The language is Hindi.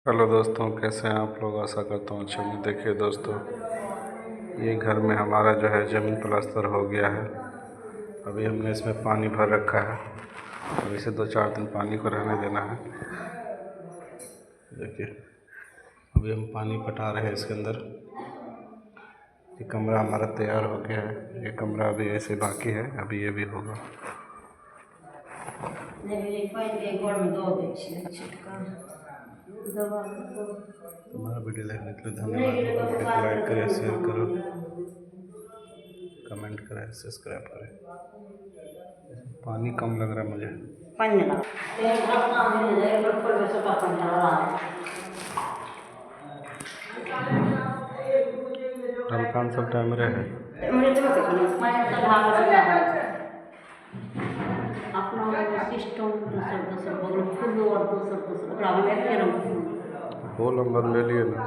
हेलो दोस्तों, कैसे हैं आप लोग। आशा करता हूँ अच्छे होंगे। देखिए दोस्तों, ये घर में हमारा जो है ज़मीन प्लास्टर हो गया है। अभी हमने इसमें पानी भर रखा है। अब इसे 2-4 दिन पानी को रहने देना है। देखिए, अभी हम पानी पटा रहे हैं इसके अंदर। ये कमरा हमारा तैयार हो गया है। ये कमरा अभी ऐसे बाकी है, अभी ये भी होगा। हमारा वीडियो देखने के लिए धन्यवाद। वीडियो को लाइक करें, शेयर करो, कमेंट करें, सब्सक्राइब करें। पानी कम लग रहा है मुझे। ढलकान सब टाइम रहे वो नंबर ले लिए ना।